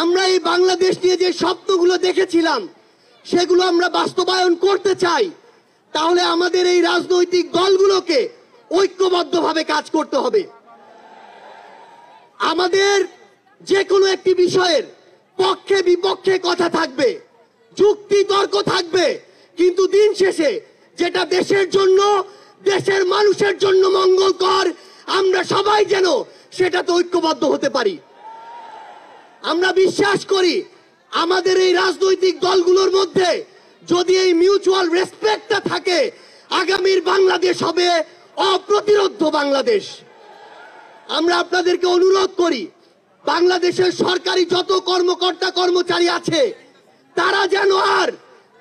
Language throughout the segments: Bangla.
আমরা এই বাংলাদেশ নিয়ে যে স্বপ্নগুলো দেখেছিলাম সেগুলো আমরা বাস্তবায়ন করতে চাই, তাহলে আমাদের এই রাজনৈতিক দলগুলোকে ঐক্যবদ্ধভাবে কাজ করতে হবে। আমাদের যে কোনো একটি বিষয়ের পক্ষে বিপক্ষে কথা থাকবে, যুক্তি তর্ক থাকবে, কিন্তু দিন শেষে যেটা দেশের জন্য, দেশের মানুষের জন্য মঙ্গলকর, আমরা সবাই যেন সেটাতে ঐক্যবদ্ধ হতে পারি। আমরা বিশ্বাস করি আমাদের এই রাজনৈতিক দলগুলোর মধ্যে যদি এই মিউচুয়াল রেসপেক্টটা থাকে, আগামীর বাংলাদেশ হবে অপ্রতিরোধ্য বাংলাদেশ। আমরা আপনাদেরকে অনুরোধ করি, বাংলাদেশের সরকারি যত কর্মকর্তা কর্মচারী আছে তারা যেন আর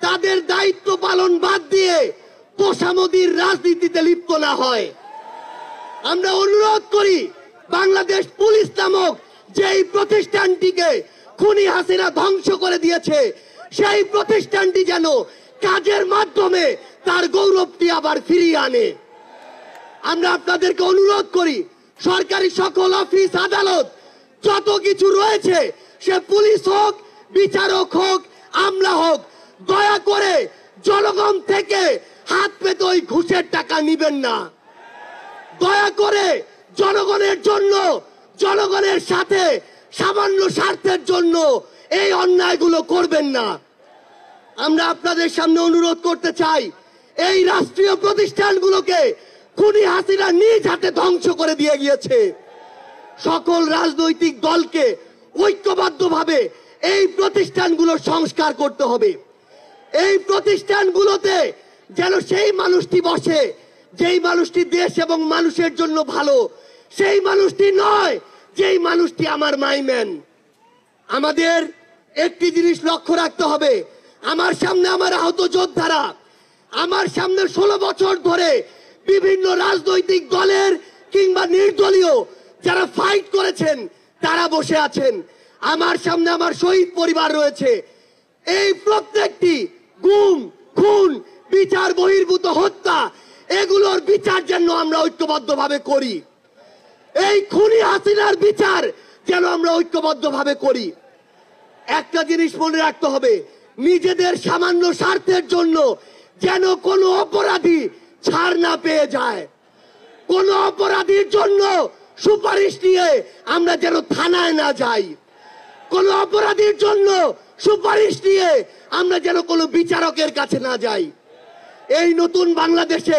তাদের দায়িত্ব পালন বাদ দিয়ে তোষামোদীর রাজনীতিতে লিপ্ত না হয়। আমরা অনুরোধ করি, বাংলাদেশ পুলিশ নামক যেই প্রতিষ্ঠানটিকে খুনি হাসিনা ধ্বংস করে দিয়েছে, সেই প্রতিষ্ঠানটি যেন কাজের মাধ্যমে তার গৌরবটি আবার ফিরিয়ে আনে। আমরা আপনাদেরকে অনুরোধ করি, সরকারি সকল অফিস আদালত যত কিছু রয়েছে, সে পুলিশ হোক, বিচারক হোক, আমলা হোক, দয়া করে জনগণ থেকে হাত পেতে ওই ঘুষের টাকা নিবেন না। দয়া করে জনগণের জন্য, জনগণের সাথে সামান্য স্বার্থের জন্য এই অন্যায়গুলো করবেন না। আমরা আপনাদের সামনে অনুরোধ করতে চাই, এই রাষ্ট্রীয় প্রতিষ্ঠানগুলোকে খুনি হাসিনা নিজ হাতে ধ্বংস করে দিয়ে গিয়েছে। সকল রাজনৈতিক দলকে ঐক্যবদ্ধভাবে এই প্রতিষ্ঠানগুলো সংস্কার করতে হবে। এই প্রতিষ্ঠানগুলোতে যেন সেই মানুষটি বসে যেই মানুষটি দেশ এবং মানুষের জন্য ভালো, সেই মানুষটি নয় যেই মানুষটি আমার মাইম্যান। আমাদের একটি জিনিস লক্ষ্য রাখতে হবে, আমার সামনে আমার আহত যোদ্ধারা, আমার সামনে 16 বছর ধরে বিভিন্ন রাজনৈতিক দলের কিংবা নির্দলীয় যারা ফাইট করেছেন তারা বসে আছেন। আমার সামনে আমার শহীদ পরিবার রয়েছে। এই প্রত্যেকটি গুম, খুন, বিচার বহির্ভূত হত্যা, এগুলোর বিচার যেন আমরা ঐক্যবদ্ধভাবে করি। এই খুনি হাসিনার বিচার যেন আমরা ঐক্যবদ্ধভাবে করি। একটা জিনিস মনে রাখতে হবে, নিজেদের সামান্য স্বার্থের জন্য যেন কোনো অপরাধী ছাড় না পেয়ে যায়। কোন অপরাধীর জন্য সুপারিশ নিয়ে আমরা যেন থানায় না যাই। কোন অপরাধীর জন্য সুপারিশ নিয়ে আমরা যেন কোনো বিচারকের কাছে না যাই। এই নতুন বাংলাদেশে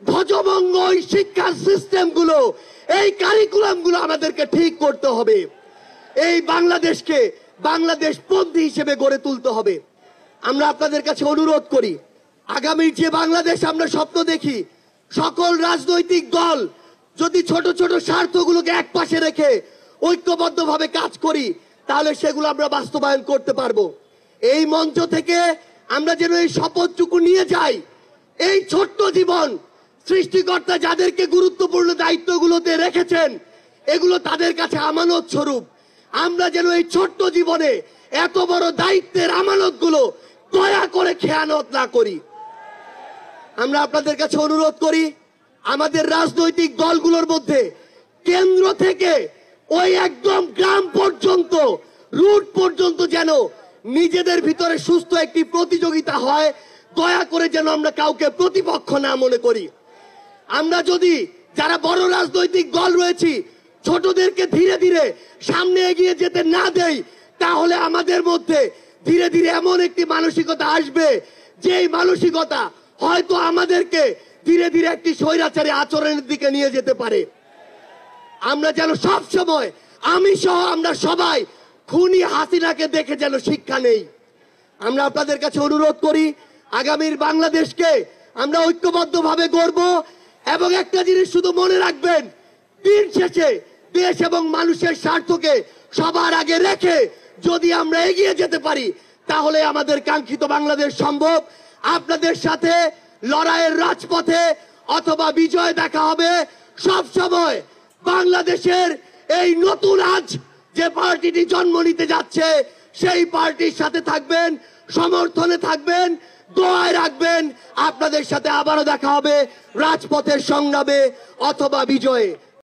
ধ্বজভঙ্গ শিক্ষার সিস্টেমগুলো, এই কারিকুলামগুলো আমাদেরকে ঠিক করতে হবে। এই বাংলাদেশকে বাংলাদেশপন্থী হিসেবে গড়ে তুলতে হবে। আমরা আপনাদের কাছে অনুরোধ করি, আগামীর যে বাংলাদেশ আমরা স্বপ্ন দেখি, সকল রাজনৈতিক দল যদি ছোট ছোট স্বার্থগুলোকে একপাশে রেখে ঐক্যবদ্ধভাবে কাজ করি, তাহলে সেগুলো আমরা বাস্তবায়ন করতে পারবো। এই মঞ্চ থেকে আমরা যেন এই শপথটুকু নিয়ে যাই, এই ছোট্ট জীবন সৃষ্টিকর্তা যাদেরকে গুরুত্বপূর্ণ দায়িত্বগুলোতে রেখেছেন, এগুলো তাদের কাছে আমানত স্বরূপ। আমরা যেন এই ছোট্ট জীবনে এত বড় দায়িত্বের আমানতগুলো দয়া করে খেয়ানত না করি। আমরা আপনাদের কাছে অনুরোধ করি, আমাদের রাজনৈতিক দলগুলোর মধ্যে কেন্দ্র থেকে ওই একদম গ্রাম পর্যন্ত, রুট পর্যন্ত যেন নিজেদের ভিতরে সুস্থ একটি প্রতিযোগিতা হয়। দয়া করে যেন আমরা কাউকে প্রতিপক্ষ না মনে করি। আমরা যদি যারা বড় রাজনৈতিক দল রয়েছি ছোটদেরকে ধীরে ধীরে সামনে এগিয়ে যেতে না দেই, তাহলে আমাদের মধ্যে ধীরে ধীরে এমন একটি মানসিকতা আসবে, যেই মানসিকতা হয়তো আমাদেরকে ধীরে ধীরে একটি স্বৈরাচারী আচরণের দিকে নিয়ে যেতে পারে। আমরা যেন সব সময়, আমি সহ আমরা সবাই খুনি হাসিনাকে দেখে যেন শিক্ষা নেই। আমরা আপনাদের কাছে অনুরোধ করি, আগামীর বাংলাদেশকে আমরা ঐক্যবদ্ধভাবে গড়ব। এবং একটা জিনিস শুধু মনে রাখবেন, দিন শেষে দেশ এবং মানুষের স্বার্থকে সবার আগে রেখে যদি আমরা এগিয়ে যেতে পারি, তাহলে আমাদের কাঙ্ক্ষিত বাংলাদেশ সম্ভব। আপনাদের সাথে লড়াইয়ের রাজপথে অথবা বিজয় দেখা হবে। সব সময় বাংলাদেশের এই নতুন আজ যে পার্টিটি জন্ম নিতে যাচ্ছে, সেই পার্টির সাথে থাকবেন, সমর্থনে থাকবেন, দোয়ায় রাখবেন। আপনাদের সাথে আবারও দেখা হবে রাজপথের সংগ্রামে অথবা বিজয়ে।